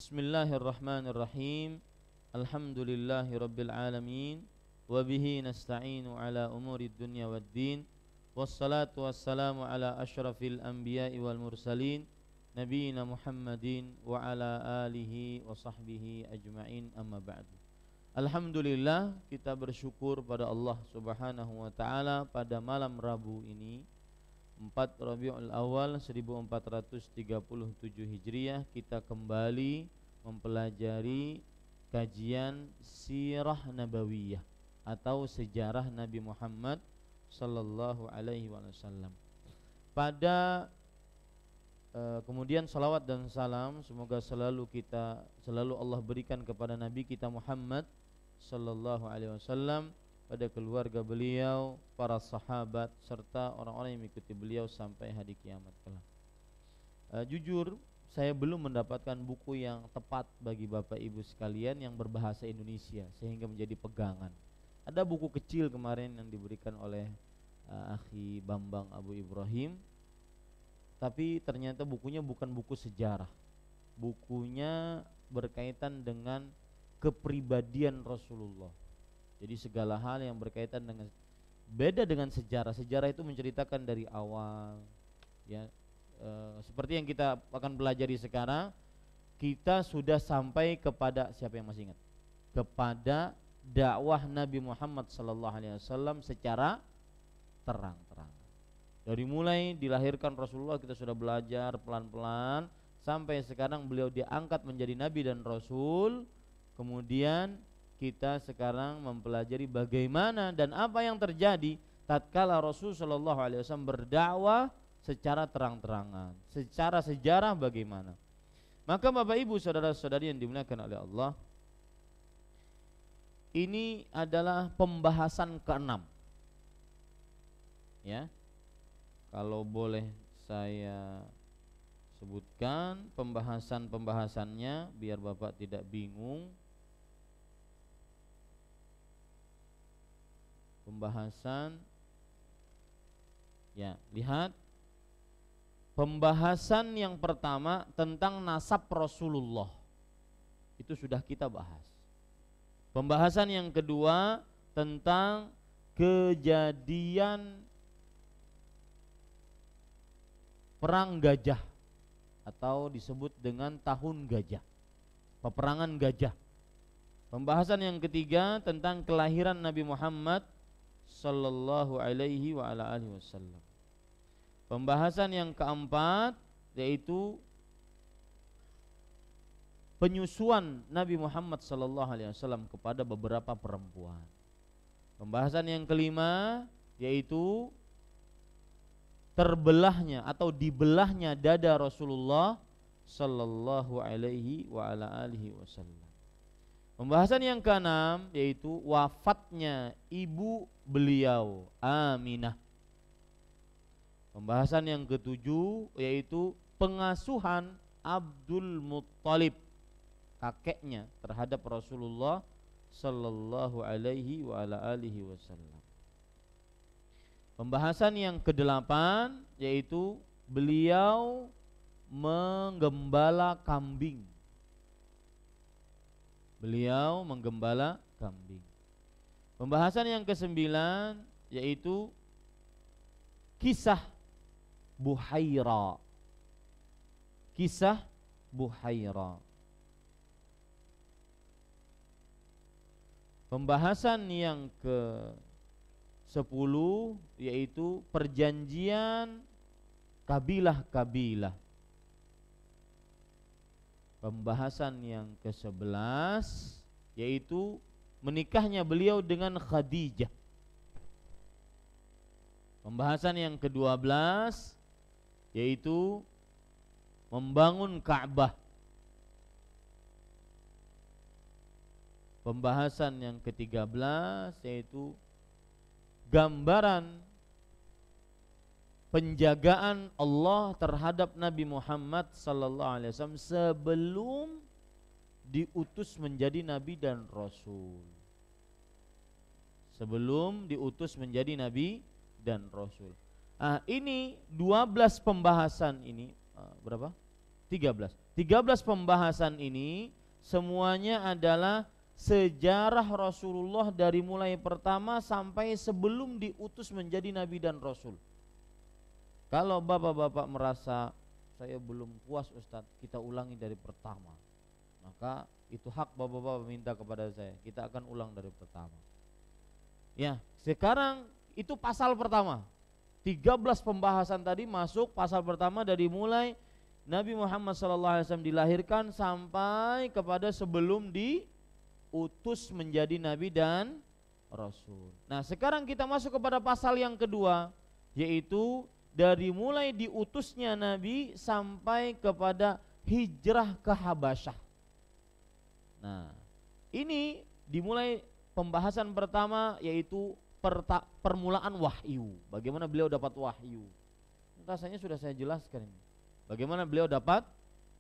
Bismillahirrahmanirrahim. Alhamdulillahi rabbil alamin. Wa bihi nasta'inu ala umuri dunya waddin. Wassalatu wassalamu ala asyrafil anbiya'i wal mursalin, nabiyina Muhammadin wa ala alihi wa sahbihi ajma'in, amma ba'du. Alhamdulillah, kita bersyukur pada Allah Subhanahu wa ta'ala pada malam Rabu ini 4 Rabiul Awal 1437 Hijriah kita kembali mempelajari kajian Sirah Nabawiyah atau sejarah Nabi Muhammad sallallahu alaihi wasallam. Pada kemudian salawat dan salam semoga selalu Allah berikan kepada Nabi kita Muhammad sallallahu alaihi wasallam, pada keluarga beliau, para sahabat serta orang-orang yang mengikuti beliau sampai hari kiamat kelak. Jujur saya belum mendapatkan buku yang tepat bagi Bapak Ibu sekalian yang berbahasa Indonesia sehingga menjadi pegangan. Ada buku kecil kemarin yang diberikan oleh Akhi Bambang Abu Ibrahim, tapi ternyata bukunya bukan buku sejarah. Bukunya berkaitan dengan kepribadian Rasulullah. Jadi segala hal yang berkaitan dengan beda dengan sejarah. Sejarah itu menceritakan dari awal, ya. Seperti yang kita akan pelajari sekarang, kita sudah sampai kepada siapa yang masih ingat? Kepada dakwah Nabi Muhammad sallallahu alaihi wasallam secara terang-terangan. Dari mulai dilahirkan Rasulullah kita sudah belajar pelan-pelan sampai sekarang beliau diangkat menjadi nabi dan rasul. Kemudian kita sekarang mempelajari bagaimana dan apa yang terjadi tatkala Rasul sallallahu alaihi wasallam berdakwah secara terang-terangan, secara sejarah bagaimana. Maka Bapak Ibu saudara-saudari yang dimuliakan oleh Allah, ini adalah pembahasan ke-6. Ya. Kalau boleh saya sebutkan pembahasannya biar Bapak tidak bingung. Pembahasan, ya, lihat pembahasan yang pertama tentang nasab Rasulullah, itu sudah kita bahas. Pembahasan yang kedua tentang kejadian perang gajah atau disebut dengan tahun gajah, peperangan gajah. Pembahasan yang ketiga tentang kelahiran Nabi Muhammad sallallahu alaihi wa ala alihi wasallam. Pembahasan yang keempat yaitu penyusuan Nabi Muhammad sallallahu alaihi wasallam kepada beberapa perempuan. Pembahasan yang kelima yaitu terbelahnya atau dibelahnya dada Rasulullah sallallahu alaihi wa ala alihi wasallam. Pembahasan yang keenam yaitu wafatnya ibu beliau Aminah. Pembahasan yang ketujuh yaitu pengasuhan Abdul Muttalib, kakeknya, terhadap Rasulullah sallallahu alaihi wa ala alihi wasallam. Pembahasan yang kedelapan yaitu beliau menggembala kambing. Beliau menggembala kambing. Pembahasan yang kesembilan yaitu kisah Buhaira. Kisah Buhaira. Pembahasan yang ke-10 yaitu perjanjian kabilah-kabilah. Pembahasan yang ke-11 yaitu menikahnya beliau dengan Khadijah. Pembahasan yang ke-12 yaitu membangun Ka'bah. Pembahasan yang ke-13 yaitu gambaran penjagaan Allah terhadap Nabi Muhammad sallallahu alaihi wasallam sebelum diutus menjadi nabi dan rasul. Sebelum diutus menjadi nabi dan rasul. Ini 12 pembahasan ini berapa? 13 pembahasan ini semuanya adalah sejarah Rasulullah dari mulai pertama sampai sebelum diutus menjadi nabi dan rasul. Kalau bapak-bapak merasa saya belum puas Ustadz, kita ulangi dari pertama, maka itu hak bapak-bapak minta kepada saya, kita akan ulang dari pertama. Ya, sekarang itu pasal pertama. 13 pembahasan tadi masuk pasal pertama dari mulai Nabi Muhammad SAW dilahirkan sampai kepada sebelum diutus menjadi nabi dan rasul. Nah, sekarang kita masuk kepada pasal yang kedua, yaitu dari mulai diutusnya nabi sampai kepada hijrah ke Habasyah. Nah, ini dimulai pembahasan pertama, yaitu permulaan wahyu. Bagaimana beliau dapat wahyu? Rasanya sudah saya jelaskan ini. Bagaimana beliau dapat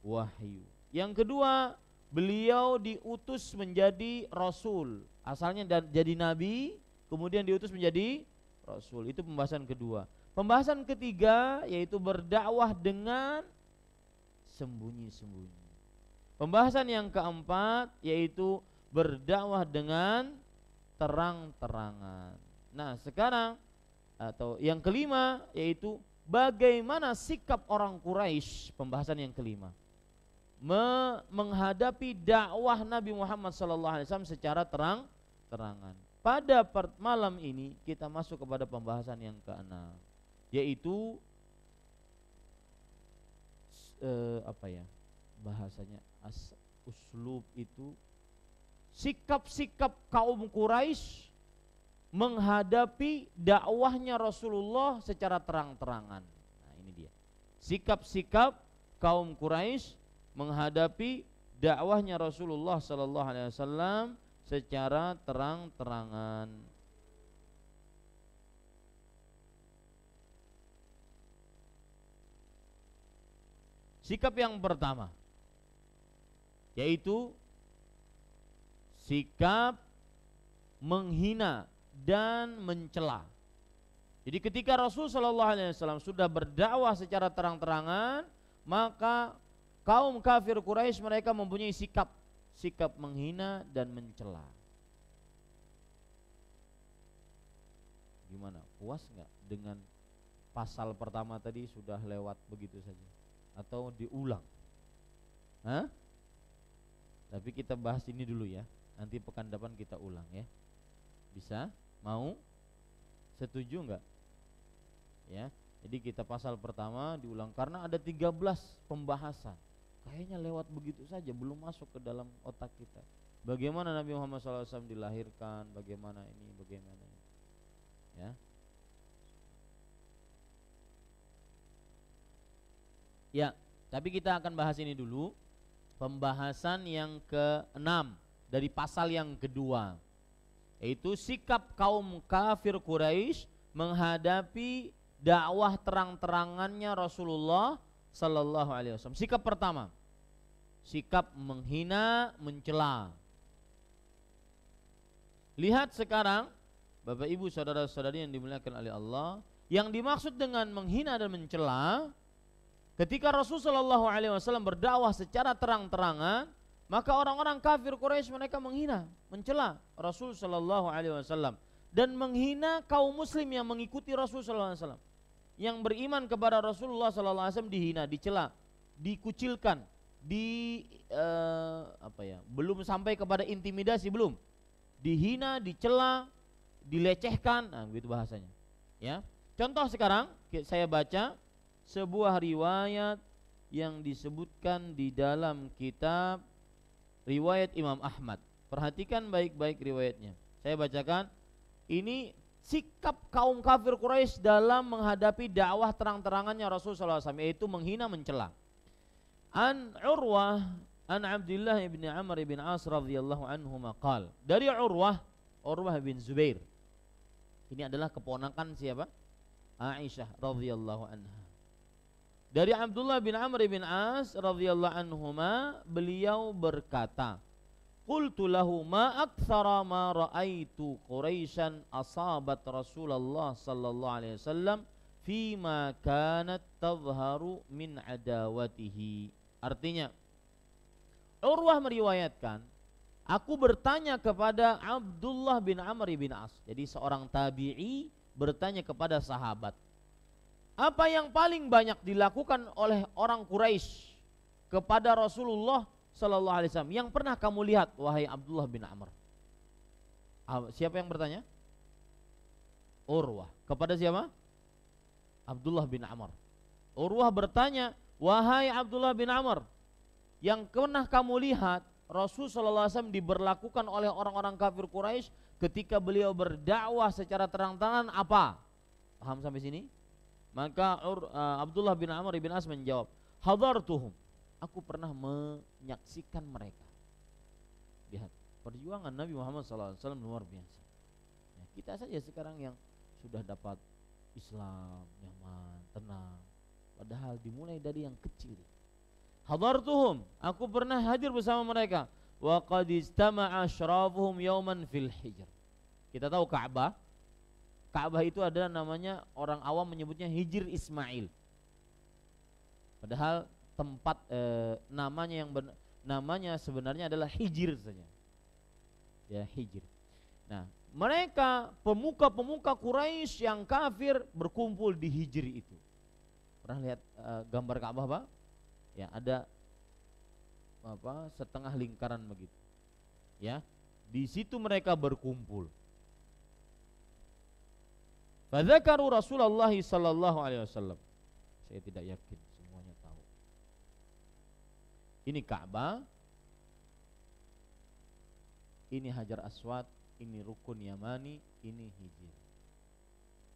wahyu. Yang kedua, beliau diutus menjadi rasul. Asalnya jadi nabi, kemudian diutus menjadi rasul. Itu pembahasan kedua. Pembahasan ketiga yaitu berdakwah dengan sembunyi-sembunyi. Pembahasan yang keempat yaitu berdakwah dengan terang-terangan. Nah, sekarang atau yang kelima yaitu bagaimana sikap orang Quraisy, pembahasan yang kelima, menghadapi dakwah Nabi Muhammad SAW secara terang-terangan. Pada malam ini kita masuk kepada pembahasan yang keenam, yaitu bahasanya uslub itu sikap-sikap kaum Quraisy menghadapi dakwahnya Rasulullah secara terang-terangan. Nah, ini dia. Sikap-sikap kaum Quraisy menghadapi dakwahnya Rasulullah sallallahu alaihi wasallam secara terang-terangan. Sikap yang pertama yaitu sikap menghina dan mencela. Jadi ketika Rasul sallallahu alaihi wasallam sudah berdakwah secara terang-terangan, maka kaum kafir Quraisy mereka mempunyai sikap menghina dan mencela. Gimana? Puas enggak dengan pasal pertama tadi sudah lewat begitu saja atau diulang? Hah? Tapi kita bahas ini dulu ya. Nanti pekan depan kita ulang ya. Bisa? Mau? Setuju enggak? Ya. Jadi kita pasal pertama diulang karena ada 13 pembahasan. Kayaknya lewat begitu saja, belum masuk ke dalam otak kita. Bagaimana Nabi Muhammad SAW dilahirkan, bagaimana ini, bagaimana ini. Ya. Ya, tapi kita akan bahas ini dulu. Pembahasan yang ke-6 dari pasal yang kedua, yaitu sikap kaum kafir Quraisy menghadapi dakwah terang-terangannya Rasulullah sallallahu alaihi wasallam. Sikap pertama, sikap menghina, mencela. Lihat sekarang Bapak Ibu saudara-saudari yang dimuliakan oleh Allah, yang dimaksud dengan menghina dan mencela, ketika Rasul sallallahu alaihi wasallam berdakwah secara terang-terangan, maka orang-orang kafir Quraisy mereka menghina, mencela Rasul sallallahu alaihi wasallam dan menghina kaum muslim yang mengikuti Rasul sallallahu alaihi wasallam. Yang beriman kepada Rasulullah sallallahu alaihi wasallam dihina, dicela, dikucilkan, belum sampai kepada intimidasi, belum. Dihina, dicela, dilecehkan, nah begitu bahasanya. Ya. Contoh sekarang saya baca sebuah riwayat yang disebutkan di dalam kitab riwayat Imam Ahmad. Perhatikan baik-baik riwayatnya. Saya bacakan. Ini sikap kaum kafir Quraisy dalam menghadapi dakwah terang-terangannya Rasulullah SAW, yaitu menghina, mencela. An Urwah an Abdullah bin Amr bin As radhiyallahu anhu maqal. Dari Urwah bin Zubair. Ini adalah keponakan siapa? Aisyah radhiyallahu anha. Dari Abdullah bin Amr bin As radhiyallahu anhuma, beliau berkata, qultu lahu ma aktsara ma raaitu Quraisyan asabat Rasulullah sallallahu alaihi wasallam fima kanat tadhharu min adawatihi Artinya Urwah meriwayatkan, aku bertanya kepada Abdullah bin Amr bin As. Jadi seorang tabi'i bertanya kepada sahabat, apa yang paling banyak dilakukan oleh orang Quraisy kepada Rasulullah sallallahu alaihi wasallam yang pernah kamu lihat wahai Abdullah bin Amr? Siapa yang bertanya? Urwah. Kepada siapa? Abdullah bin Amr. Urwah bertanya, wahai Abdullah bin Amr, yang pernah kamu lihat Rasul sallallahu alaihi wasallam diberlakukan oleh orang-orang kafir Quraisy ketika beliau berdakwah secara terang-terangan apa? Paham sampai sini? Maka Abdullah bin Amr bin As menjawab, hadartuhum, aku pernah menyaksikan mereka. Lihat, perjuangan Nabi Muhammad SAW luar biasa. Ya, kita saja sekarang yang sudah dapat Islam, nyaman, tenang, padahal dimulai dari yang kecil. Hadartuhum, aku pernah hadir bersama mereka. Wa qad istama'a ashrafuhum yawman fil hijr. Kita tahu Ka'bah. Ka'bah itu adalah namanya, orang awam menyebutnya Hijr Ismail. Padahal tempat namanya sebenarnya adalah Hijr saja. Ya, Hijr. Nah, mereka pemuka-pemuka Quraisy yang kafir berkumpul di Hijr itu. Pernah lihat gambar Ka'bah, Pak? Ya, ada setengah lingkaran begitu. Ya, di situ mereka berkumpul. Fadzakaru Rasulullah sallallahu alaihi wasallam. Saya tidak yakin semuanya tahu. Ini Ka'bah, ini Hajar Aswad, ini Rukun Yamani, ini Hijr.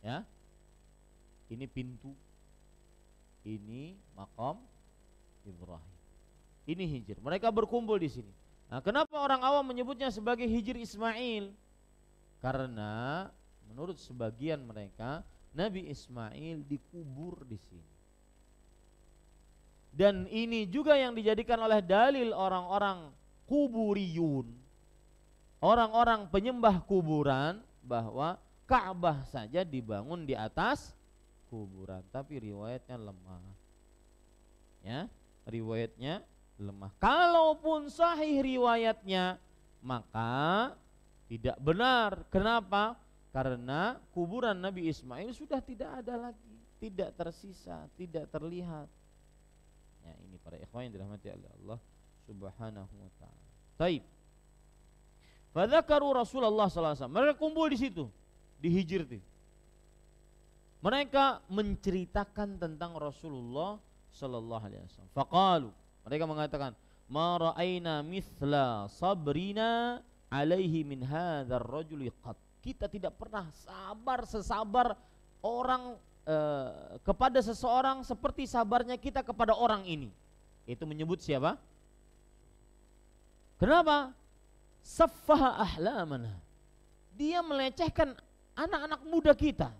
Ya. Ini pintu, ini Maqam Ibrahim. Ini Hijr. Mereka berkumpul di sini. Nah, kenapa orang awam menyebutnya sebagai Hijr Ismail? Karena menurut sebagian mereka Nabi Ismail dikubur di sini. Dan ini juga yang dijadikan oleh dalil orang-orang kuburiyun, orang-orang penyembah kuburan, bahwa Ka'bah saja dibangun di atas kuburan, tapi riwayatnya lemah. Ya, riwayatnya lemah. Kalaupun sahih riwayatnya, maka tidak benar. Kenapa? Karena kuburan Nabi Ismail sudah tidak ada lagi, tidak tersisa, tidak terlihat. Ya, ini para ikhwan yang dirahmati oleh Allah Subhanahu wa taala. Baik. Fadzakaru Rasulullah sallallahu alaihi wasallam. Mereka kumpul di situ, di Hijr itu. Mereka menceritakan tentang Rasulullah sallallahu alaihi wasallam. Faqalu, mereka mengatakan, ma ra'aina mithla sabrina alaihi min hadzal rajuli qat. Kita tidak pernah sabar sesabar orang kepada seseorang seperti sabarnya kita kepada orang ini. Itu menyebut siapa? Kenapa? Saffaha ahlamana. Dia melecehkan anak-anak muda kita.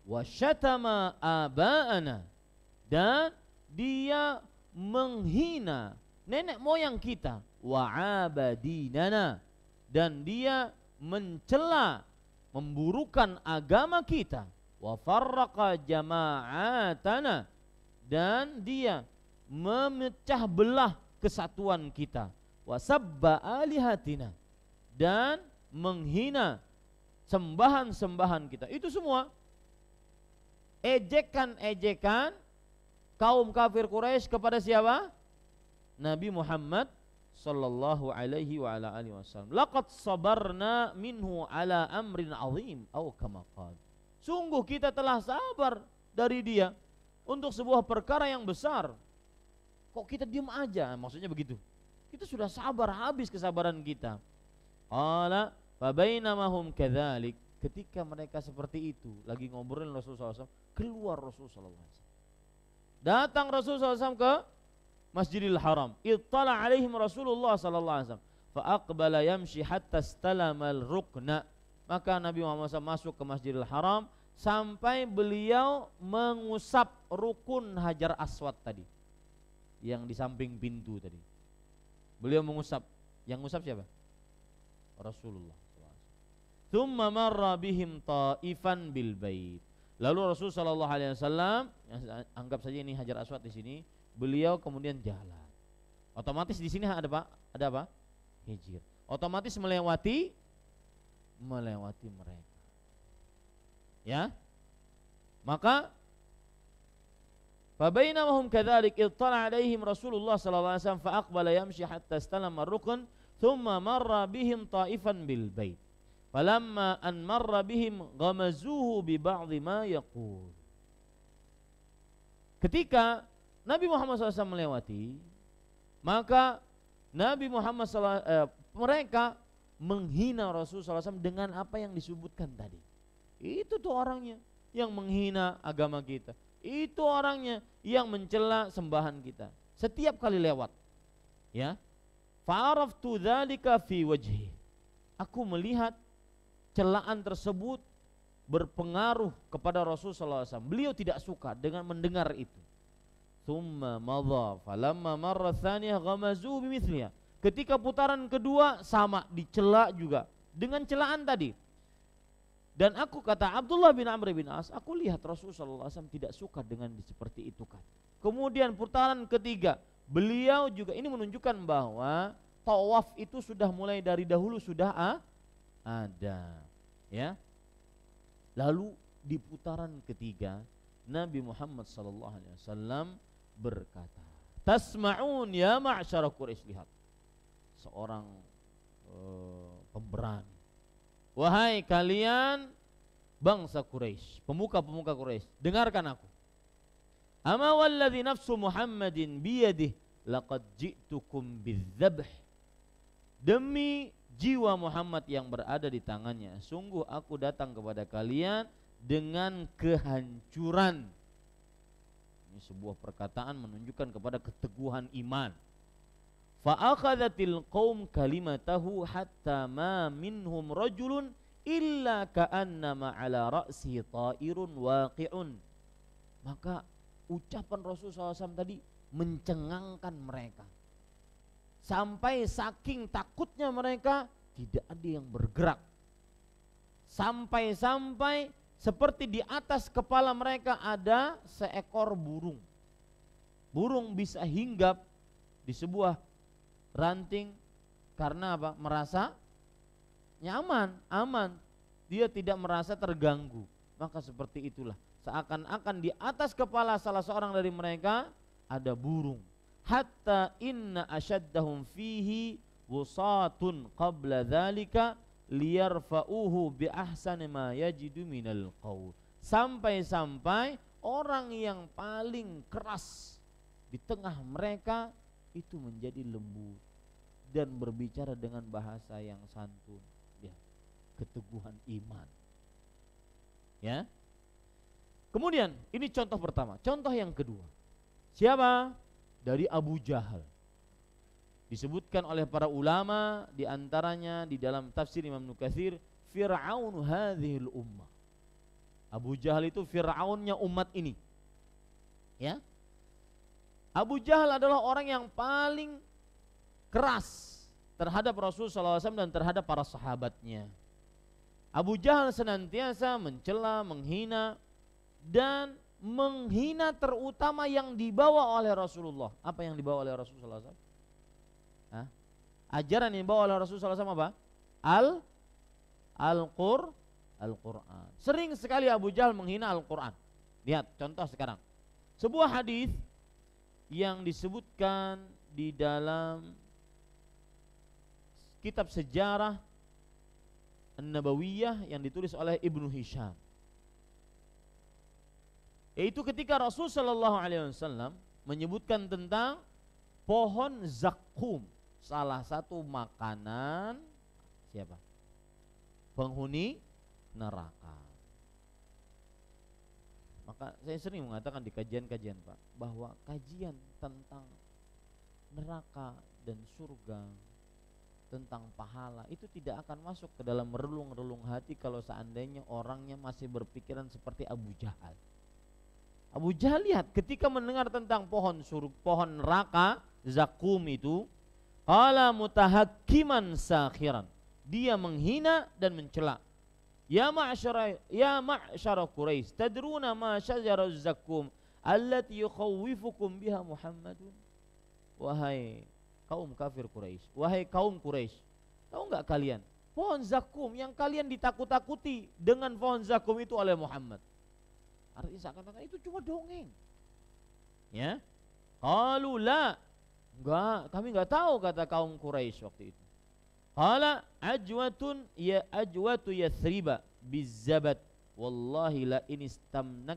Wa syatama aba'ana. Dan dia menghina nenek moyang kita. Wa abadinana. Dan dia mencela, memburukan agama kita. Wa farraqa jama'atana. Dan dia memecah belah kesatuan kita. Wa sabba alihatina. Dan menghina sembahan-sembahan kita. Itu semua ejekan-ejekan kaum kafir Quraisy kepada siapa? Nabi Muhammad sallallahu alaihi wa ala alihi wasallam. Laqad sabarna minhu ala amrin azim atau kama qala. Sungguh kita telah sabar dari dia untuk sebuah perkara yang besar. Kok kita diam aja? Maksudnya begitu. Kita sudah sabar, habis kesabaran kita. Qala fa bainamahum kadzalik. Ketika mereka seperti itu, lagi ngobrolin Rasulullah SAW, keluar Rasulullah SAW. Datang Rasulullah SAW ke Masjidil Haram. Ittala alaihim Rasulullah SAW. Fa aqbala yamshi hatta istalamal rukna. Maka Nabi Muhammad SAW masuk ke Masjidil Haram sampai beliau mengusap rukun Hajar Aswad tadi, yang di samping pintu tadi. Beliau mengusap. Yang ngusap siapa? Rasulullah. Tsumma marra bihim ta'ifan bil bait. Lalu Rasul sallallahu alaihi wasallam, anggap saja ini Hajar Aswad di sini, beliau kemudian jalan. Otomatis di sini ada apa? Ada apa? Hijir. Otomatis melewati mereka. Ya. Maka fabainahum kadzalik ittala alaihim Rasulullah sallallahu alaihi wasallam faqbala yamshi hatta istalama ar-rukn thumma marra bihim ta'ifan bil bait. Falamma an marra bihim ghamazuhu bi ba'dhi ma yaqul. Ketika Nabi Muhammad SAW melewati, maka Nabi Muhammad mereka menghina Rasulullah SAW dengan apa yang disebutkan tadi. Itu tuh orangnya yang menghina agama kita. Itu orangnya yang mencela sembahan kita. Setiap kali lewat, ya. Fa'araftu dzalika fi wajhi. Aku melihat celaan tersebut berpengaruh kepada Rasulullah SAW. Beliau tidak suka dengan mendengar itu. Thumma madha falamma marra tsaniyah ghamazu bimithliha. Ketika putaran kedua sama dicela juga dengan celaan tadi. Dan aku, kata Abdullah bin Amr bin As, aku lihat Rasulullah SAW tidak suka dengan seperti itu kan. Kemudian putaran ketiga, beliau juga, ini menunjukkan bahwa tawaf itu sudah mulai dari dahulu sudah ada, ya. Lalu di putaran ketiga, Nabi Muhammad SAW berkata, tasma'un ya ma'syara Quraisy. Lihat, seorang pemberani. Wahai kalian bangsa Quraisy, pemuka-pemuka Quraisy, dengarkan aku. Ama walladzi nafsu Muhammadin biyadihi laqad ji'tukum bidzabh. Demi jiwa Muhammad yang berada di tangannya, sungguh aku datang kepada kalian dengan kehancuran. Ini sebuah perkataan menunjukkan kepada keteguhan iman. Fa akhadhatil qaum kalimatahu hatta ma minhum rajulun illa ka'annama ala ra'si ta'irun waqi'un. Maka ucapan Rasulullah SAW tadi mencengangkan mereka. Sampai saking takutnya mereka tidak ada yang bergerak. Sampai-sampai seperti di atas kepala mereka ada seekor burung. Burung bisa hinggap di sebuah ranting karena apa? Merasa nyaman, aman. Dia tidak merasa terganggu. Maka seperti itulah, seakan-akan di atas kepala salah seorang dari mereka ada burung. Hatta inna asyaddahum fihi wusatun qabla dzalika liyarfa'uhu bi ahsani ma yajidu minal qaul. Sampai-sampai orang yang paling keras di tengah mereka itu menjadi lembut dan berbicara dengan bahasa yang santun, ya, keteguhan iman, ya. Kemudian ini contoh pertama. Contoh yang kedua, siapa? Dari Abu Jahal. Disebutkan oleh para ulama, di antaranya di dalam tafsir Imam Nukatsir, Fir'aun hadhil ummah. Abu Jahal itu Fir'aunnya umat ini, ya. Abu Jahal adalah orang yang paling keras terhadap Rasulullah SAW dan terhadap para sahabatnya. Abu Jahal senantiasa mencela, menghina, dan menghina terutama yang dibawa oleh Rasulullah. Apa yang dibawa oleh Rasulullah SAW? Ajaran yang dibawa oleh Rasulullah SAW apa? Al-Quran. Sering sekali Abu Jahal menghina Al-Quran. Lihat contoh sekarang. Sebuah hadis yang disebutkan di dalam kitab sejarah An-Nabawiyah yang ditulis oleh Ibnu Hisham, yaitu ketika Rasul sallallahu alaihi wasallam menyebutkan tentang pohon zakum, salah satu makanan siapa? Penghuni neraka. Maka saya sering mengatakan di kajian-kajian Pak, bahwa kajian tentang neraka dan surga, tentang pahala, itu tidak akan masuk ke dalam relung-relung hati kalau seandainya orangnya masih berpikiran seperti Abu Jahal. Abu Jahal lihat ketika mendengar tentang pohon neraka, zakum itu, qala mutahakkiman sakhiran, dia menghina dan mencela. Ya ma'syara Quraisy, tadruna ma syajara zakum allati yukhawwifukum biha Muhammadun. Wahai kaum kafir Quraisy, wahai kaum Quraisy, tahu nggak kalian pohon zakum yang kalian ditakut-takuti dengan pohon zakum itu oleh Muhammad? Artinya seakan-akan itu cuma dongeng. Ya, qalu la, enggak, kami enggak tahu, kata kaum Quraisy waktu itu. Qala ajwatun ya ajwatu yathriba bizzabat wallahi la inistam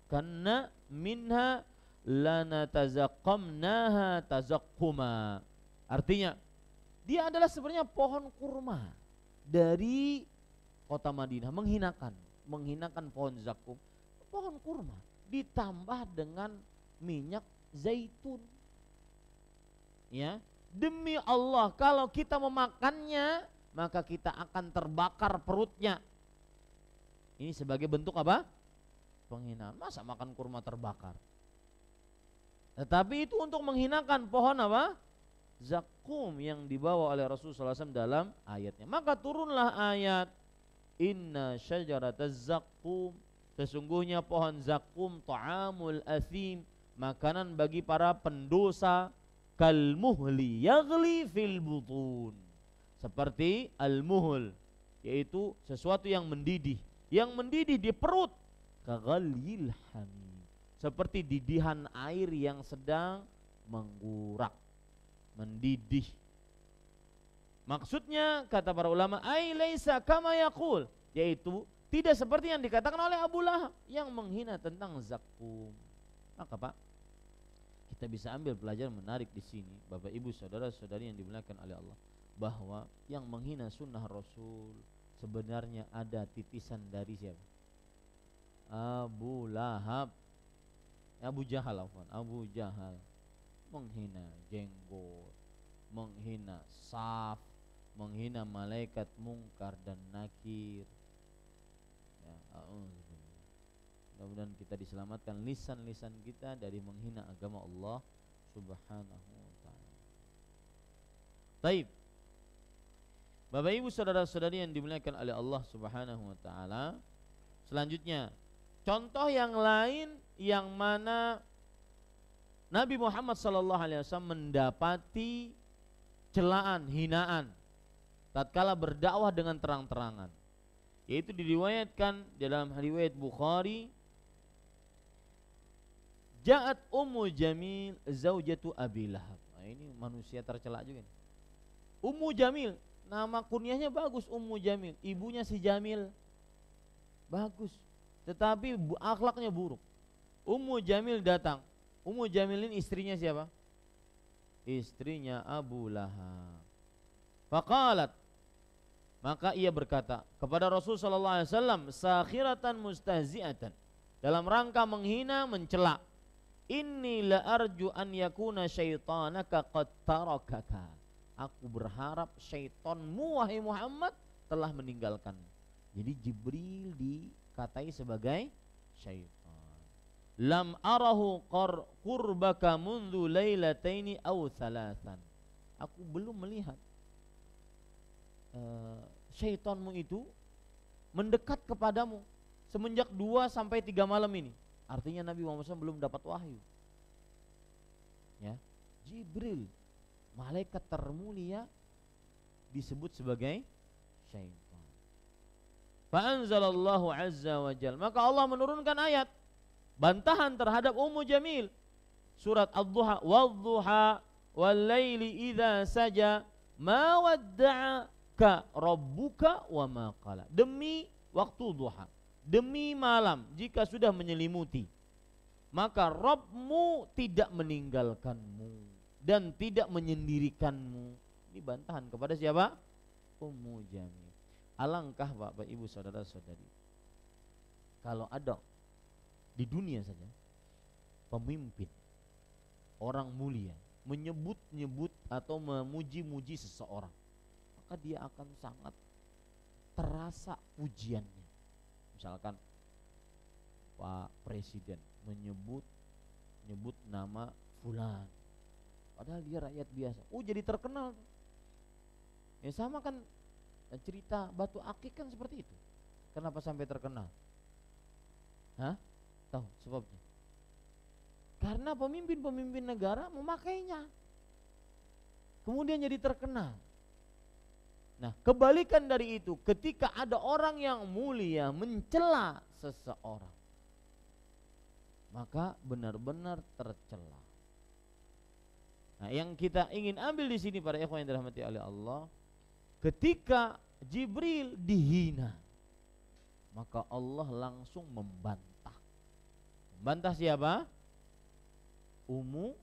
karena minha lanatazaqqamnaha tazaqquma. Artinya dia adalah sebenarnya pohon kurma dari kota Madinah, menghinakan pohon zakum, pohon kurma ditambah dengan minyak zaitun. Ya, demi Allah kalau kita memakannya maka kita akan terbakar perutnya. Ini sebagai bentuk apa? Penghinaan. Masa makan kurma terbakar? Tetapi itu untuk menghinakan pohon apa? Zakum yang dibawa oleh Rasulullah SAW dalam ayatnya. Maka turunlah ayat inna syajarataz zakum, sesungguhnya pohon zakum ta'amul athim, makanan bagi para pendosa, kalmuhli yaghli fil butun, seperti al-muhl, yaitu sesuatu yang mendidih di perut, kaghalyil hamim, seperti didihan air yang sedang menggurak, mendidih. Maksudnya kata para ulama, ai laisa kama yaqul, yaitu tidak seperti yang dikatakan oleh Abu Lahab yang menghina tentang zakum. Maka Pak, kita bisa ambil pelajaran menarik di sini, Bapak Ibu saudara-saudari yang dimuliakan oleh Allah, bahwa yang menghina sunnah Rasul sebenarnya ada titisan dari siapa? Abu Lahab, Abu Jahal, Abu Jahal menghina jenggot, menghina saf, menghina malaikat Munkar dan Nakir. Ya, mudah-mudahan kita diselamatkan lisan-lisan kita dari menghina agama Allah Subhanahu wa ta'ala. Taib, Bapak Ibu saudara-saudari yang dimuliakan oleh Allah Subhanahu wa ta'ala, selanjutnya contoh yang lain yang mana Nabi Muhammad SAW mendapati celaan, hinaan tatkala berdakwah dengan terang-terangan, yaitu diriwayatkan dalam riwayat Bukhari, Ja'at Ummu Jamil zaujatu Abi Lahab. Nah, ini manusia tercela juga nih. Ummu Jamil, nama kunyahnya bagus, Ummu Jamil, ibunya si Jamil bagus, tetapi akhlaknya buruk. Ummu Jamil datang. Ummu Jamil ini istrinya siapa? Istrinya Abu Lahab. Faqalat, maka ia berkata kepada Rasul sallallahu alaihi wasallam, sakhiratan mustahzi'atan, dalam rangka menghina, mencela, inni la arju an yakuna syaitanaka qad tarakaka, aku berharap syaitanmu wahai Muhammad telah meninggalkan. Jadi Jibril dikatai sebagai syaitan. Lam arahu qurbaka mundu lailataini aw thalathan, aku belum melihat syaitanmu itu mendekat kepadamu semenjak 2 sampai 3 malam ini. Artinya Nabi Muhammad SAW belum dapat wahyu. Ya, Jibril, malaikat termulia, disebut sebagai syaitan. Fa anzalallahu azza wa jalla, maka Allah menurunkan ayat bantahan terhadap Ummu Jamil, surat Ad-Duha, wadduha wal laili idza saja ma wadda'aka rabbuka wa ma qala, demi waktu duha, demi malam jika sudah menyelimuti, maka Rabbmu tidak meninggalkanmu dan tidak menyendirikanmu. Ini bantahan kepada siapa? Ummu Jamil. Alangkah Bapak Ibu saudara-saudari, kalau ada di dunia saja pemimpin, orang mulia menyebut-nyebut atau memuji-muji seseorang, maka dia akan sangat terasa pujiannya. Misalkan Pak Presiden menyebut nama fulan, padahal dia rakyat biasa, jadi terkenal. Ya sama kan cerita Batu Akik kan seperti itu. Kenapa sampai terkenal? Hah? Tahu sebabnya? Karena pemimpin-pemimpin negara memakainya. Kemudian jadi terkenal. Nah, kebalikan dari itu, ketika ada orang yang mulia mencela seseorang, maka benar-benar tercela. Nah, yang kita ingin ambil di sini para ikhwan yang dirahmati oleh Allah, ketika Jibril dihina, maka Allah langsung membantah. Membantah siapa? Ummu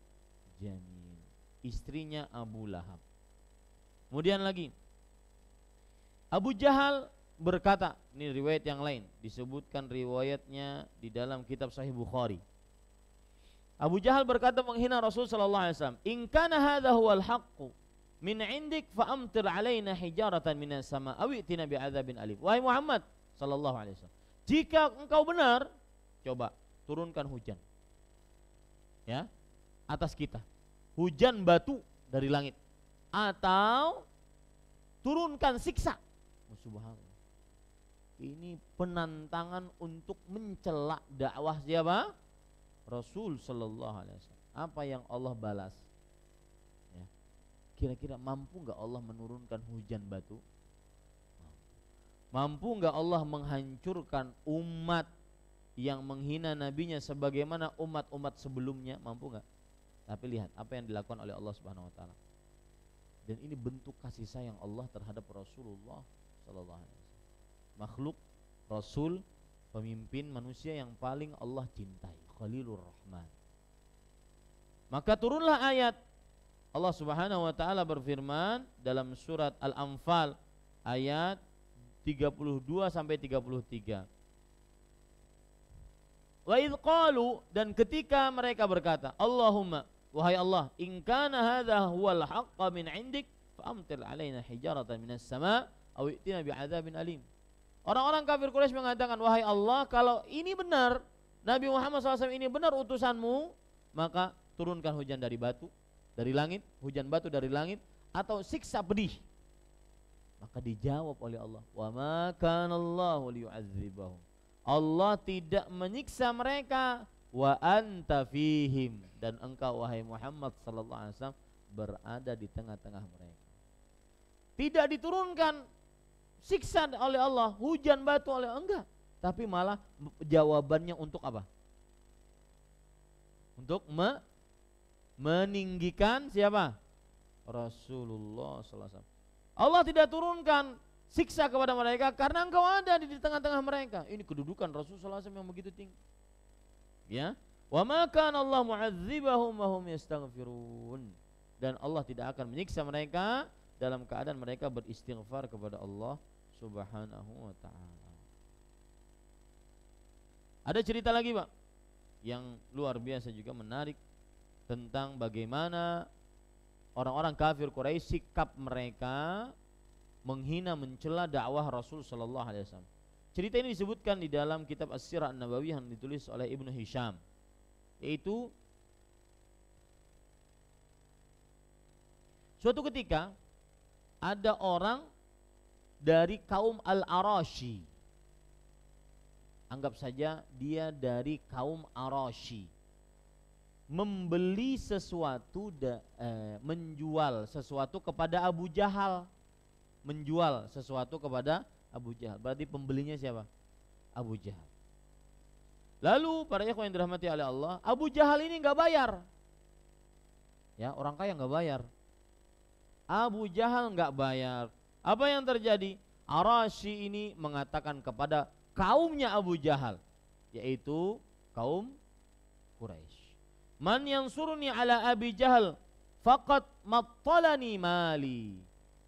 Jamil, istrinya Abu Lahab. Kemudian lagi Abu Jahal berkata, ini riwayat yang lain, disebutkan riwayatnya di dalam kitab Sahih Bukhari. Abu Jahal berkata menghina Rasul sallallahu alaihi wasallam, "In kana hadza huwal haqqu min 'indik fa amtir 'alaina hijaratan minas sama' aw i'tina bi'adzabin alim." Wahai Muhammad sallallahu alaihi wasallam, jika engkau benar, coba turunkan hujan. Ya, atas kita. Hujan batu dari langit atau turunkan siksa. Subhanallah. Ini penantangan untuk mencela dakwah siapa? Rasul sallallahu alaihi wasallam. Apa yang Allah balas? Ya. Kira-kira mampu enggak Allah menurunkan hujan batu? Mampu enggak Allah menghancurkan umat yang menghina nabinya sebagaimana umat-umat sebelumnya? Mampu enggak? Tapi lihat apa yang dilakukan oleh Allah Subhanahu wa taala. Dan ini bentuk kasih sayang Allah terhadap Rasulullah sallallahu alaihi wasallam. Makhluk, rasul, pemimpin manusia yang paling Allah cintai, Khalilur Rahman. Maka turunlah ayat Allah Subhanahu wa taala berfirman dalam surat Al-Anfal ayat 32 sampai 33. Wa idz qalu, dan ketika mereka berkata, Allahumma, wahai Allah, in kana hadza huwal haqqa min 'indik fa amtir 'alaina hijaratan minas sama' aw i'tina bi'adzabin alim. Orang-orang kafir Quraisy mengatakan, wahai Allah, kalau ini benar, Nabi Muhammad SAW ini benar utusanmu, maka turunkan hujan dari batu, dari langit, hujan batu dari langit, atau siksa pedih. Maka dijawab oleh Allah, wa ma kana Allahu liyu'adzibahum. Allah tidak menyiksa mereka, wa anta fihim, dan engkau wahai Muhammad sallallahu alaihi wasallam berada di tengah-tengah mereka. Tidak diturunkan siksa oleh Allah, hujan batu oleh enggak, tapi malah jawabannya untuk apa? Untuk meninggikan siapa? Rasulullah sallallahu alaihi wasallam. Allah tidak turunkan siksa kepada mereka karena engkau ada di tengah-tengah mereka. Ini kedudukan Rasul sallallahu alaihi wasallam yang begitu tinggi. Ya, wa ma kana Allah mu'adzibahum wa hum yastaghfirun. Dan Allah tidak akan menyiksa mereka dalam keadaan mereka beristighfar kepada Allah Subhanahu wa taala. Ada cerita lagi, Pak, yang luar biasa juga menarik tentang bagaimana orang-orang kafir Quraisy sikap mereka menghina mencela dakwah Rasul sallallahu alaihi wasallam. Cerita ini disebutkan di dalam kitab As-Sirah An-Nabawiyah yang ditulis oleh Ibnu Hisham, yaitu suatu ketika ada orang dari kaum Al-Arashi. Anggap saja dia dari kaum Arashi, membeli sesuatu, menjual sesuatu kepada Abu Jahal. Menjual sesuatu kepada Abu Jahal. Berarti pembelinya siapa? Abu Jahal. Lalu para ikhwan yang dirahmati oleh Allah, Abu Jahal ini enggak bayar. Ya, orang kaya enggak bayar. Abu Jahal enggak bayar. Apa yang terjadi? Arashi ini mengatakan kepada kaumnya Abu Jahal, yaitu kaum Quraisy, man yansuruni ala Abi Jahal faqad mattalani mali.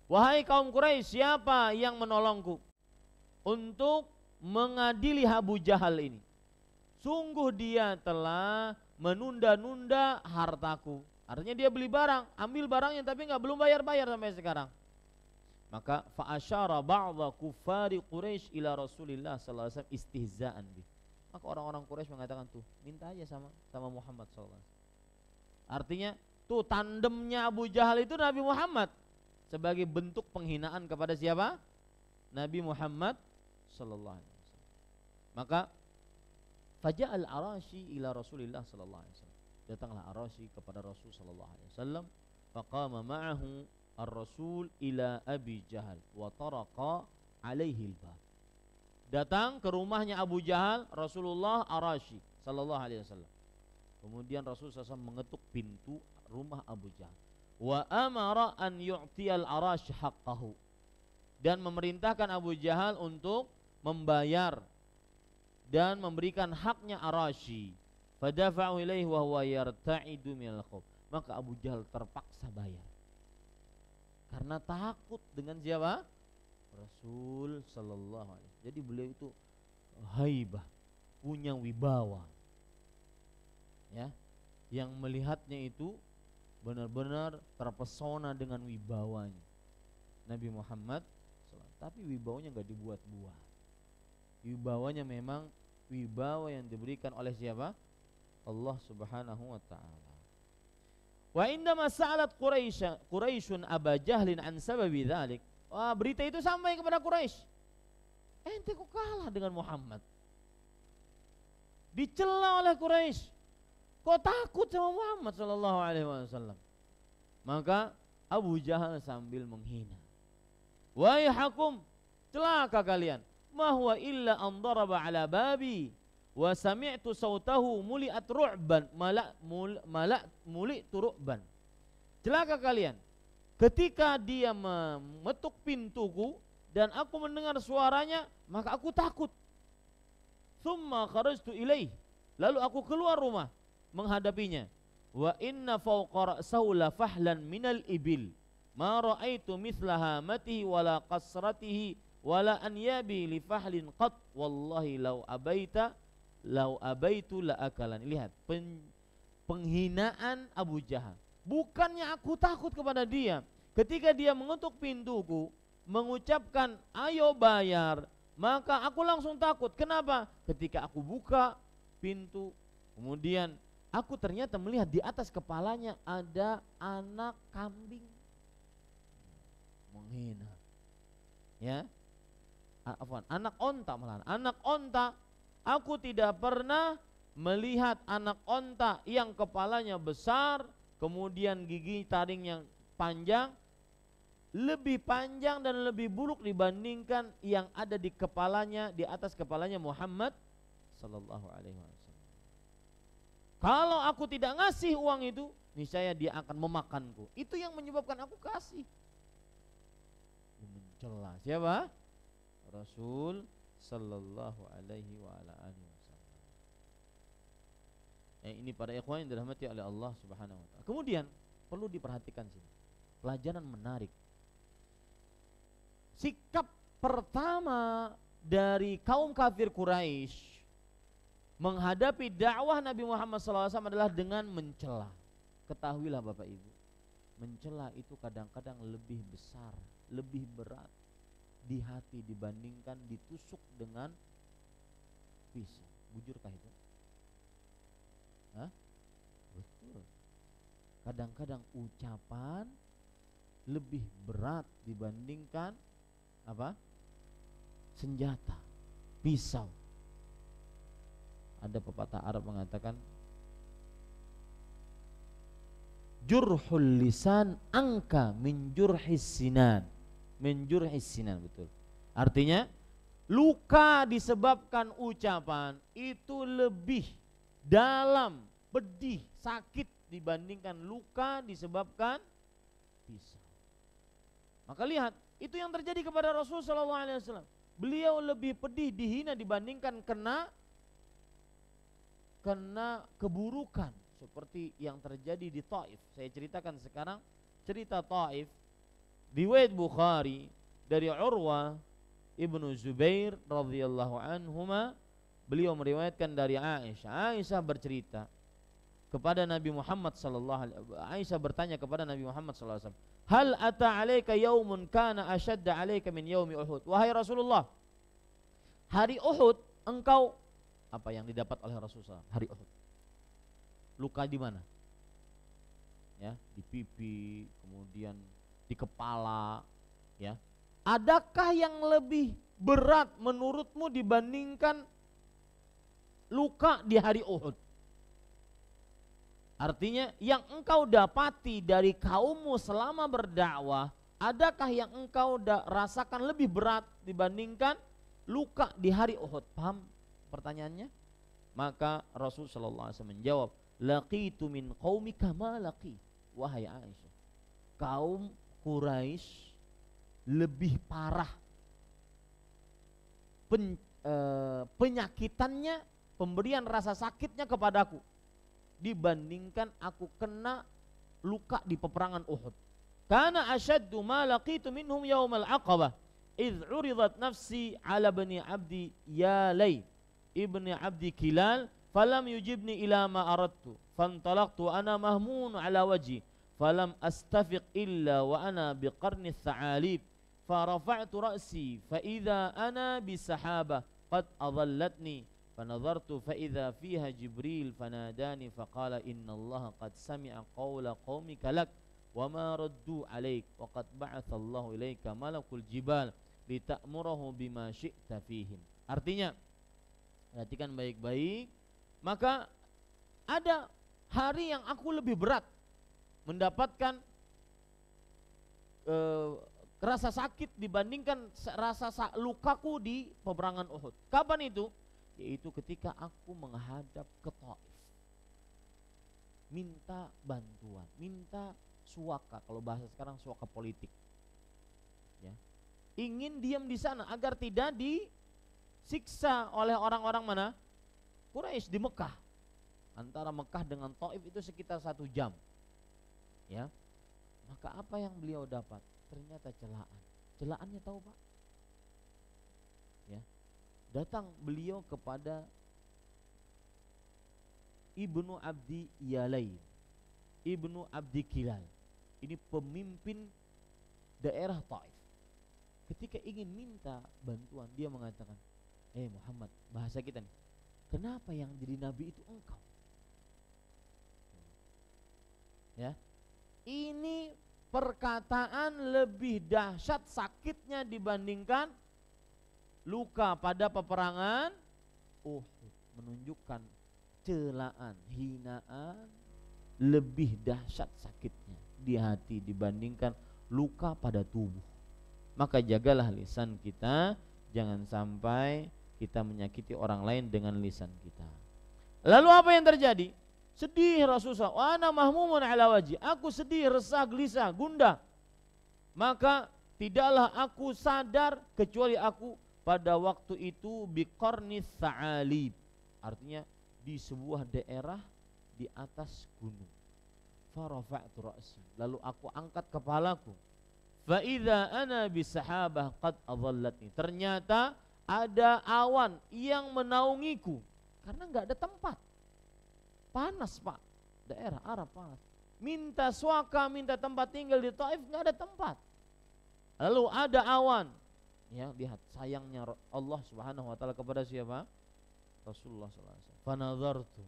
Wahai kaum Quraisy, siapa yang menolongku untuk mengadili Abu Jahal ini? Sungguh dia telah menunda-nunda hartaku. Artinya dia beli barang, ambil barangnya tapi belum bayar-bayar sampai sekarang. Maka fa'asyara ba'dha kuffari Quraisy ila Rasulillah sallallahu alaihi wasallam istihza'an bi. Maka orang-orang Quraisy mengatakan, tuh minta aja sama Muhammad sallallahu alaihi wasallam. Artinya tuh tandemnya Abu Jahal itu Nabi Muhammad, sebagai bentuk penghinaan kepada siapa? Nabi Muhammad sallallahu alaihi wasallam. Maka faja'al Arashi ila Rasulillah sallallahu alaihi wasallam. Datanglah Ar-Rasy kepada Rasul sallallahu alaihi wasallam, faqama ma'ahu ar-Rasul ila Abi Jahal wa taraqa alaihi al-bab. Datang ke rumahnya Abu Jahal Rasulullah Ar-Rasy sallallahu alaihi wasallam. Kemudian Rasul SAW mengetuk pintu rumah Abu Jahal. Wa amara an yu'tiyal Ar-Rasy haqqahu, dan memerintahkan Abu Jahal untuk membayar dan memberikan haknya Ar-Rasy. Fadafa'u ilaihi wa huwa yarta'idu minal khauf. Maka Abu Jahal terpaksa bayar karena takut dengan siapa? Rasul sallallahu alaihi wasallam. Jadi beliau itu haibah, punya wibawa, ya, yang melihatnya itu benar-benar terpesona dengan wibawanya Nabi Muhammad SAW. Tapi wibawanya enggak dibuat-buat. Wibawanya memang wibawa yang diberikan oleh siapa? Allah Subhanahu wa taala. Wa indama sa'alat Quraisyun Aba Jahlin an sababi dzalik. Wah, berita itu sampai kepada Quraisy. Ente kok kalah dengan Muhammad? Dicela oleh Quraisy. Kok takut sama Muhammad sallallahu alaihi wasallam? Maka Abu Jahal sambil menghina. Waihakum, celaka kalian. Ma huwa illa an daraba ala babi wa sami'tu sautahu muli'at ru'ban muli'tu ru'ban. Celaka kalian. Ketika dia mengetuk pintuku dan aku mendengar suaranya, maka aku takut. Tsumma kharajtu ilaih, lalu aku keluar rumah menghadapinya. Wa inna fawqa ra'sahu la fahlan minal ibil ma ra'aitu mithla hamatihi wala qasratihi wala anyabi li fahlin qat wallahi law abaitu la akalan. Lihat penghinaan Abu Jahal. Bukannya aku takut kepada dia, ketika dia mengetuk pintuku mengucapkan ayo bayar, maka aku langsung takut. Kenapa? Ketika aku buka pintu, kemudian aku ternyata melihat di atas kepalanya ada anak kambing. Menghina, ya, anak onta malahan. Anak onta, aku tidak pernah melihat anak onta yang kepalanya besar, kemudian gigi taring yang panjang, lebih panjang dan lebih buruk dibandingkan yang ada di kepalanya, di atas kepalanya Muhammad sallallahu alaihi wasallam. Kalau aku tidak ngasih uang itu, niscaya dia akan memakanku. Itu yang menyebabkan aku kasih. Mencela siapa? Rasul sallallahu alaihi wa ala alihi wasallam. Ini para ikhwan yang dirahmati oleh Allah Subhanahu wa taala. Kemudian perlu diperhatikan sini pelajaran menarik. Sikap pertama dari kaum kafir Quraisy menghadapi dakwah Nabi Muhammad SAW adalah dengan mencela. Ketahuilah Bapak Ibu, mencela itu kadang-kadang lebih besar, lebih berat di hati dibandingkan ditusuk dengan pisau. Bujurkah itu? Hah? Betul. Kadang-kadang ucapan lebih berat dibandingkan apa? Senjata, pisau. Ada pepatah Arab mengatakan jurhul lisan angka min jurhis sinan. Min jurhis sinan, betul. Artinya luka disebabkan ucapan itu lebih dalam, pedih, sakit dibandingkan luka disebabkan pisau. Maka lihat, itu yang terjadi kepada Rasul sallallahu alaihi wasallam. Beliau lebih pedih dihina dibandingkan kena keburukan seperti yang terjadi di Taif. Saya ceritakan sekarang cerita Taif, riwayat Bukhari dari Urwah Ibnu Zubair radhiyallahu anhuma. Beliau meriwayatkan dari Aisyah. Aisyah bercerita kepada Nabi Muhammad sallallahu alaihi wasallam. Aisyah bertanya kepada Nabi Muhammad sallallahu alaihi wasallam, "Hal ata 'alaika yaumun kana ashadda 'alaika min yaumi Uhud?" Wahai Rasulullah, hari Uhud engkau apa yang didapat oleh Rasulullah hari Uhud? Luka di mana? Ya, di pipi, kemudian di kepala, ya. Adakah yang lebih berat menurutmu dibandingkan luka di hari Uhud? Artinya yang engkau dapati dari kaummu selama berdakwah, adakah yang engkau rasakan lebih berat dibandingkan luka di hari Uhud? Paham pertanyaannya? Maka Rasul sallallahu alaihi wasallam menjawab, laqitu min qaumika ma laqi. Wahai Aisyah, kaum Quraisy lebih parah penyakitannya, pemberian rasa sakitnya kepadaku dibandingkan aku kena luka di peperangan Uhud. Kana asyaddu ma laqitu minhum yaumal aqabah idh uridat nafsi ala bani abdi yalay ibni abdi kilal falam yujibni ila ma aradtu fantalaqtu ana mahmun ala wajhi falam astafiq illa wa ana biqarni tha'alib farafa'tu ra'si fa idza ana bisahabah qad adallatni fanadhartu fa idza fiha Jibril fanadani faqala innallaha qad sami'a qawla qaumika lak wa ma raddu 'alaik wa qad ba'atha Allahu ilaika malakul jibal lita'murahu bima syi'ta fihim. Artinya, perhatikan baik-baik, maka ada hari yang aku lebih berat mendapatkan rasa sakit dibandingkan rasa lukaku di peperangan Uhud. Kapan itu? Yaitu ketika aku menghadap ke Taif, minta bantuan, minta suaka, kalau bahasa sekarang suaka politik, ya. Ingin diam di sana agar tidak disiksa oleh orang-orang mana? Quraisy di Mekah. Antara Mekah dengan Taif itu sekitar 1 jam, ya. Maka apa yang beliau dapat? Ternyata celaan. Celaannya tahu Pak? Ya. Datang beliau kepada Ibnu Abdi Yalay, Ibnu Abdi Kilal. Ini pemimpin daerah Taif. Ketika ingin minta bantuan, dia mengatakan, Muhammad, bahasa kita nih, kenapa yang jadi nabi itu engkau? Ya, ini perkataan lebih dahsyat sakitnya dibandingkan luka pada peperangan Uhud. Menunjukkan celaan, hinaan lebih dahsyat sakitnya di hati dibandingkan luka pada tubuh. Maka jagalah lisan kita, jangan sampai kita menyakiti orang lain dengan lisan kita. Lalu apa yang terjadi? Sedih Rasulullah, wa ana mahmumun ala wajhi. Aku sedih, resah, gelisah, gundah. Maka tidaklah aku sadar kecuali aku pada waktu itu biqarnis sa'alib. Artinya di sebuah daerah di atas gunung. Farafa'tu ra'si. Lalu aku angkat kepalaku. Fa idza ana bisahabah qad adallatni. Ternyata ada awan yang menaungiku karena enggak ada tempat. Panas Pak, daerah Arab panas. Minta suaka, minta tempat tinggal di Taif, enggak ada tempat. Lalu ada awan. Ya, lihat sayangnya Allah Subhanahu wa taala kepada siapa? Rasulullah sallallahu alaihi wasallam. Fanadhartu.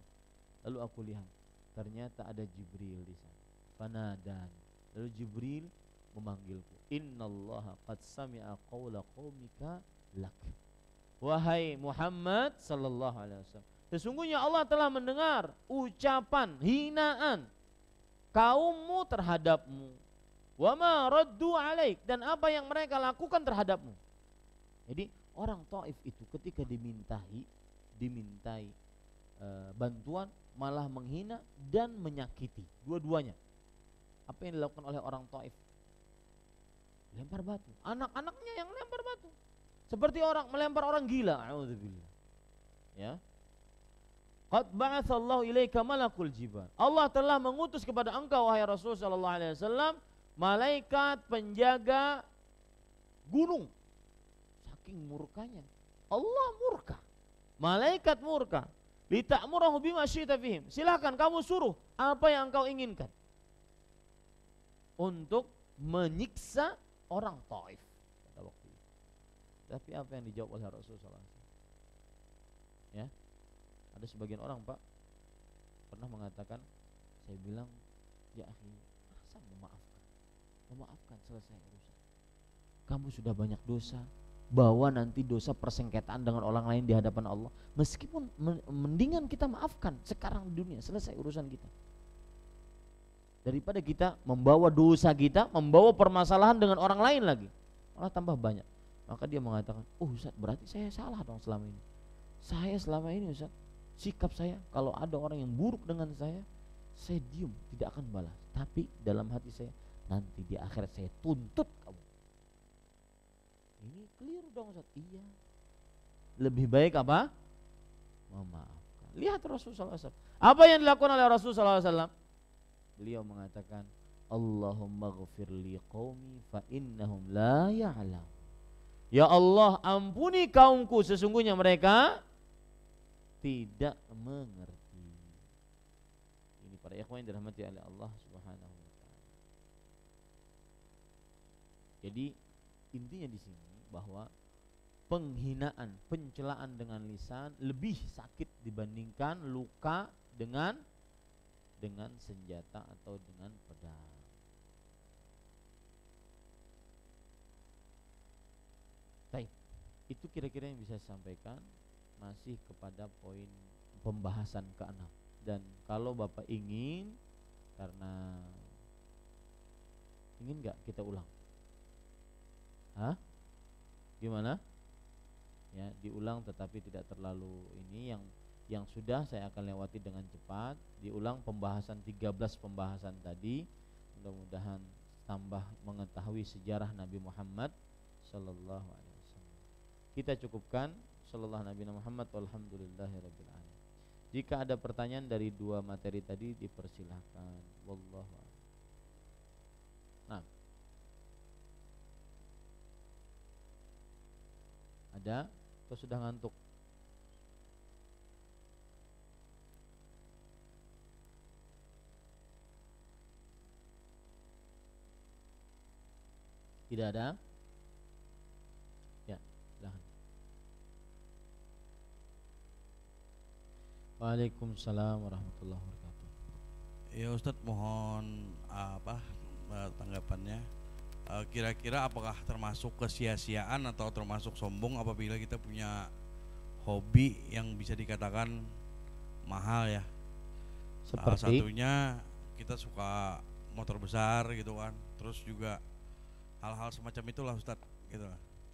Lalu aku lihat, ternyata ada Jibril di sana. Fanadan. Lalu Jibril memanggilku. Innallaha qad sami'a qawla qaumika lak. Wahai Muhammad sallallahu alaihi wasallam, sesungguhnya Allah telah mendengar ucapan hinaan kaummu terhadapmu. Wa ma raddu alaik, dan apa yang mereka lakukan terhadapmu. Jadi orang Taif itu ketika dimintai bantuan malah menghina dan menyakiti, dua-duanya. Apa yang dilakukan oleh orang Taif? Lempar batu. Anak-anaknya yang lempar batu. Seperti orang melempar orang gila. A'udzubillah. Ya. Qad ba'atsallahu ilaika malakul jibal. Allah telah mengutus kepada engkau wahai Rasul sallallahu alaihi wasallam malaikat penjaga gunung. Saking murkanya. Allah murka. Malaikat murka. Lita'murahu bima syi'ta fihim. Silakan kamu suruh apa yang engkau inginkan. Untuk menyiksa orang Taif pada waktu itu. Tapi apa yang dijawab oleh Rasulullah SAW? Ya, ada sebagian orang Pak pernah mengatakan, saya bilang, ya akhi, masa memaafkan selesai urusan. Kamu sudah banyak dosa, bawa nanti dosa persengketaan dengan orang lain di hadapan Allah. Meskipun mendingan kita maafkan sekarang di dunia, selesai urusan kita. daripada kita membawa dosa kita, membawa permasalahan dengan orang lain lagi, malah tambah banyak. Maka dia mengatakan, oh Ustaz, berarti saya salah dong selama ini. Saya selama ini Ustaz, sikap saya kalau ada orang yang buruk dengan saya diam, tidak akan balas. Tapi dalam hati saya, nanti di akhirat saya tuntut kamu. Ini keliru dong Ustaz. Iya. Lebih baik apa? Memaafkan. Lihat Rasulullah SAW. Apa yang dilakukan oleh Rasulullah SAW? Beliau mengatakan, Allahumma ghfir li qaumi fa innahum la ya'lam. Ya Allah, ampuni kaumku, sesungguhnya mereka tidak mengerti. Ini para ikhwan yang dirahmati oleh Allah Subhanahu wa taala. Jadi intinya di sini bahwa penghinaan, pencelaan dengan lisan lebih sakit dibandingkan luka dengan senjata atau dengan pedang. Baik, itu kira-kira yang bisa saya sampaikan, masih kepada poin pembahasan ke-6. Dan kalau Bapak ingin, karena ingin nggak kita ulang? Hah? Gimana? Ya, diulang tetapi tidak terlalu ini, yang sudah saya akan lewati dengan cepat. Diulang pembahasan 13 pembahasan tadi, mudah-mudahan tambah mengetahui sejarah Nabi Muhammad sallallahu alaihi wasallam. Kita cukupkan. Sallallahu Nabi Muhammad walhamdulillahirabbil alamin. Jika ada pertanyaan dari dua materi tadi dipersilahkan. Wallahu a'lam. Nah. Ada atau sudah ngantuk? Tidak ada? Ya, silahkan. Waalaikumsalam warahmatullahi wabarakatuh. Ya Ustadz, mohon tanggapannya. Kira-kira apakah termasuk kesia-siaan atau termasuk sombong apabila kita punya hobi yang bisa dikatakan mahal ya? Salah satunya kita suka motor besar gitu kan, terus juga hal-hal semacam itulah Ustadz gitu.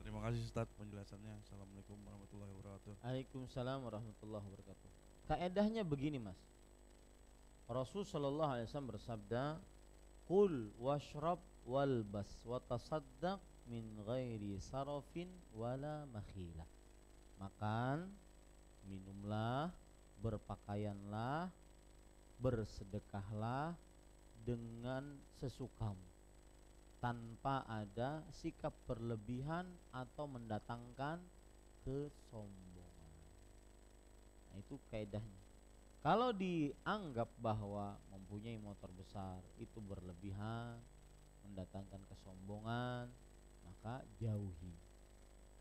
Terima kasih Ustadz penjelasannya. Assalamualaikum warahmatullahi wabarakatuh. Waalaikumsalam warahmatullahi wabarakatuh. Kaedahnya begini Mas, Rasul sallallahu alaihi wasallam bersabda, Qul washrab walbas wa tasaddaq min ghairi sarafin wala makhila. Makan, minumlah, berpakaianlah, bersedekahlah dengan sesukamu, tanpa ada sikap berlebihan atau mendatangkan kesombongan. Nah, itu kaidahnya. Kalau dianggap bahwa mempunyai motor besar itu berlebihan, mendatangkan kesombongan, maka jauhi.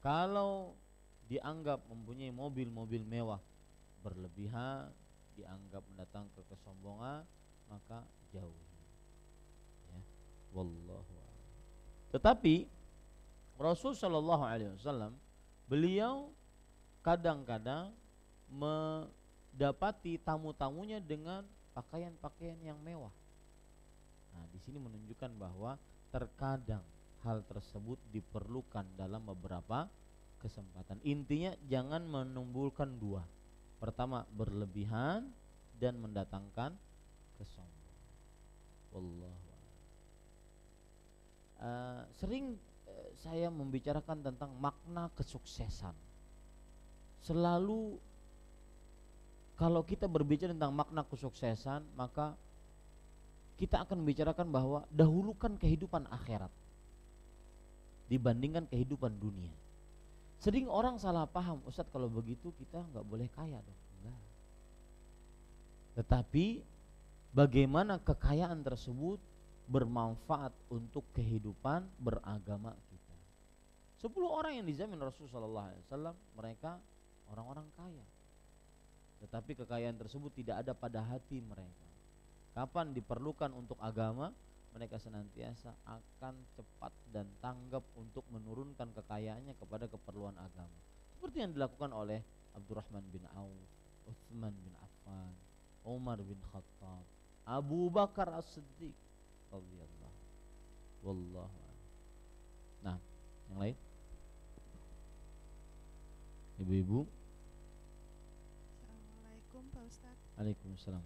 Kalau dianggap mempunyai mobil-mobil mewah berlebihan, dianggap mendatangkan kesombongan, maka jauhi. Ya, wallahu a'lam. Tetapi Rasul sallallahu alaihi wasallam beliau kadang-kadang mendapati tamu-tamunya dengan pakaian-pakaian yang mewah. Nah, di sini menunjukkan bahwa terkadang hal tersebut diperlukan dalam beberapa kesempatan. Intinya jangan menumbuhkan dua. Pertama, berlebihan dan mendatangkan kesombongan. Wallahu a'lam. Sering saya membicarakan tentang makna kesuksesan. Selalu kalau kita berbicara tentang makna kesuksesan, maka kita akan membicarakan bahwa dahulukan kehidupan akhirat dibandingkan kehidupan dunia. Sering orang salah paham, Ustadz kalau begitu kita nggak boleh kaya dong. Enggak. Tetapi bagaimana kekayaan tersebut bermanfaat untuk kehidupan beragama kita. 10 orang yang dijamin Rasulullah SAW mereka orang-orang kaya, tetapi kekayaan tersebut tidak ada pada hati mereka. Kapan diperlukan untuk agama, mereka senantiasa akan cepat dan tanggap untuk menurunkan kekayaannya kepada keperluan agama. Seperti yang dilakukan oleh Abdurrahman bin Auf, Utsman bin Affan, Umar bin Khattab. Abu Bakar As-Siddiq radhiyallahu. Wallahu a'lam. Nah, yang lain? Ibu-ibu. Assalamualaikum Pak Ustadz. Waalaikumsalam.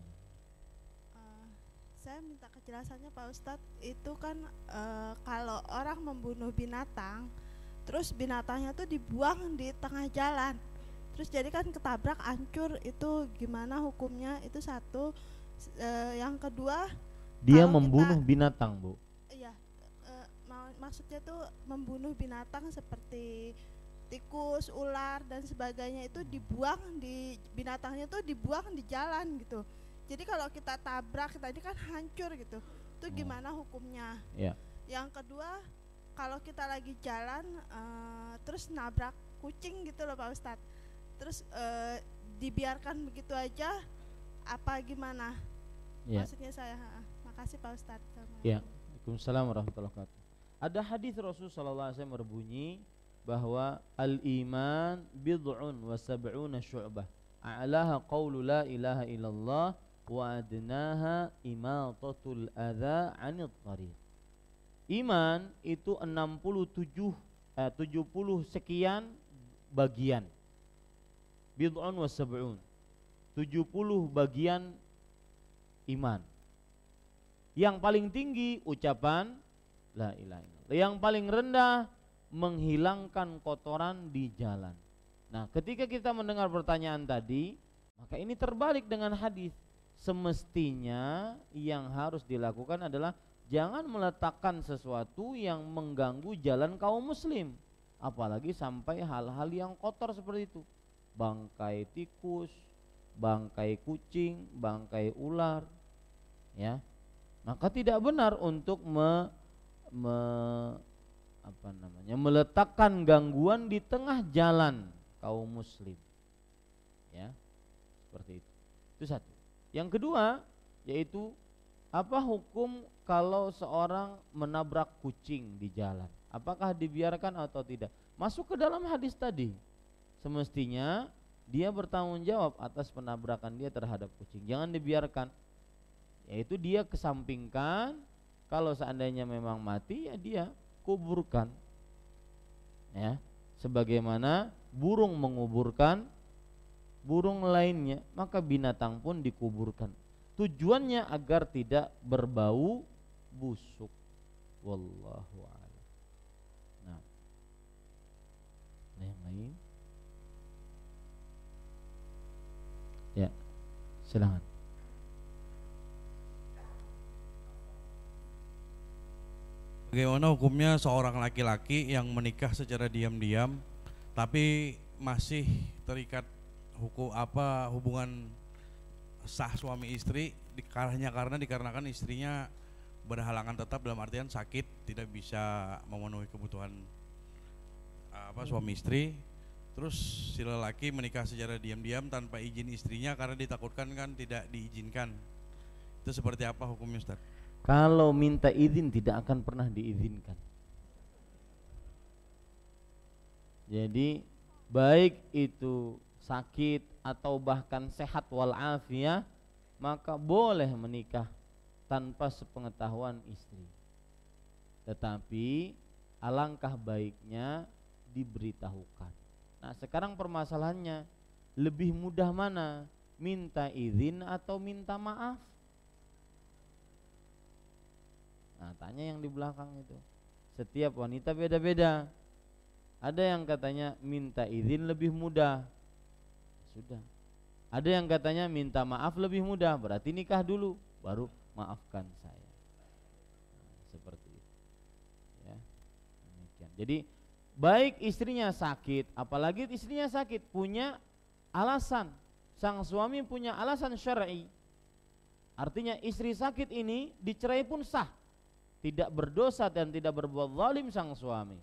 Saya minta kejelasannya Pak Ustadz. Itu kan kalau orang membunuh binatang, terus binatangnya tuh dibuang di tengah jalan, terus jadi kan ketabrak hancur, itu gimana hukumnya? Itu satu. Yang kedua, Dia kalau membunuh kita- binatang, Bu. Iya, maksudnya tuh membunuh binatang seperti tikus, ular dan sebagainya, itu dibuang di binatangnya tuh dibuang di jalan gitu. Jadi kalau kita tabrak tadi kan hancur gitu. Itu gimana hukumnya? Ya. Yang kedua, kalau kita lagi jalan terus nabrak kucing gitu loh Pak Ustadz. Terus dibiarkan begitu aja apa gimana? Ya. Maksudnya saya. Makasih Pak Ustadz. Ya. Waalaikumsalam warahmatullahi wabarakatuh. Ada hadis Rasul sallallahu alaihi wasallam berbunyi bahwa al-iman bid'un wa sab'una syu'bah. A'laha qawlu la ilaha illallah wa adnaha imatatul adza 'anil thariq. Iman itu 70 sekian bagian. Bid'un wa sab'un. 70 bagian iman. Yang paling tinggi ucapan la ilaha illallah. Yang paling rendah menghilangkan kotoran di jalan. Nah, ketika kita mendengar pertanyaan tadi, maka ini terbalik dengan hadis. Semestinya yang harus dilakukan adalah jangan meletakkan sesuatu yang mengganggu jalan kaum muslim, apalagi sampai hal-hal yang kotor seperti itu. Bangkai tikus, bangkai kucing, bangkai ular, ya. Maka tidak benar untuk meletakkan gangguan di tengah jalan kaum muslim, ya, seperti itu. Itu satu. Yang kedua, yaitu apa hukum kalau seorang menabrak kucing di jalan? Apakah dibiarkan atau tidak? Masuk ke dalam hadis tadi. Semestinya dia bertanggung jawab atas penabrakan dia terhadap kucing. Jangan dibiarkan. Yaitu dia kesampingkan. Kalau seandainya memang mati, ya dia kuburkan, ya, sebagaimana burung menguburkan burung lainnya, maka binatang pun dikuburkan. Tujuannya agar tidak berbau busuk. Wallahu a'lam. Nah, yang lain? Ya, silakan. Bagaimana hukumnya seorang laki-laki yang menikah secara diam-diam tapi masih terikat hubungan sah suami istri dikarenakan istrinya berhalangan tetap, dalam artian sakit, tidak bisa memenuhi kebutuhan suami istri. Terus si lelaki menikah secara diam-diam tanpa izin istrinya karena ditakutkan kan tidak diizinkan. Itu seperti apa hukumnya, Ustaz? Kalau minta izin tidak akan pernah diizinkan. Jadi baik itu sakit atau bahkan sehat walafiat, maka boleh menikah tanpa sepengetahuan istri. Tetapi alangkah baiknya diberitahukan. Nah, sekarang permasalahannya, lebih mudah mana? Minta izin atau minta maaf? Nah, tanya yang di belakang itu. Setiap wanita beda-beda. Ada yang katanya minta izin lebih mudah. Sudah. Ada yang katanya minta maaf lebih mudah. Berarti nikah dulu baru maafkan saya. Nah, seperti itu. Ya. Demikian. Jadi baik istrinya sakit, apalagi istrinya sakit punya alasan. Sang suami punya alasan syar'i. Artinya istri sakit ini dicerai pun sah. Tidak berdosa dan tidak berbuat zalim sang suami.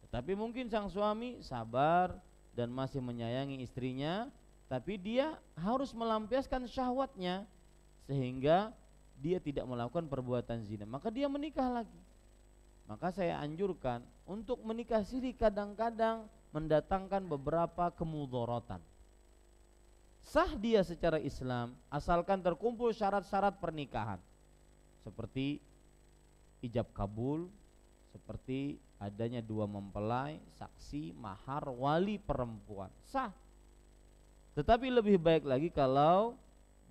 Tetapi mungkin sang suami sabar dan masih menyayangi istrinya, tapi dia harus melampiaskan syahwatnya sehingga dia tidak melakukan perbuatan zina. Maka dia menikah lagi. Maka saya anjurkan untuk menikah siri kadang-kadang mendatangkan beberapa kemudharatan. sah dia secara Islam asalkan terkumpul syarat-syarat pernikahan seperti ijab kabul, seperti adanya 2 mempelai, saksi, mahar, wali perempuan, sah. Tetapi lebih baik lagi kalau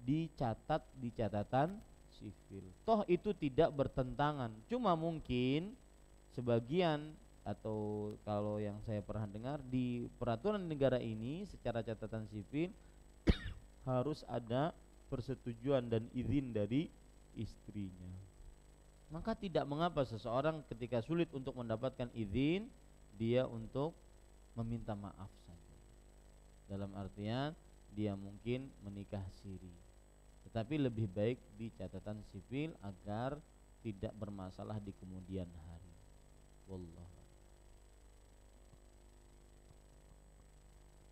dicatat di catatan sipil. Toh itu tidak bertentangan. Cuma mungkin sebagian atau kalau yang saya pernah dengar di peraturan negara ini secara catatan sipil harus ada persetujuan dan izin dari istrinya. Maka tidak mengapa seseorang ketika sulit untuk mendapatkan izin dia untuk meminta maaf saja. Dalam artian dia mungkin menikah siri. Tetapi lebih baik di catatan sipil agar tidak bermasalah di kemudian hari. Wallah.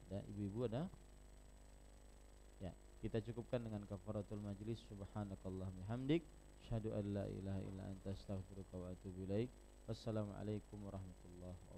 Ada ibu-ibu ada? Ya, kita cukupkan dengan kafaratul majlis. Subhanakallahumma bihamdik, asyhadu an la ilaha illa anta astaghfiruka wa atubu ilaik. Wassalamualaikum warahmatullahi wabarakatuh.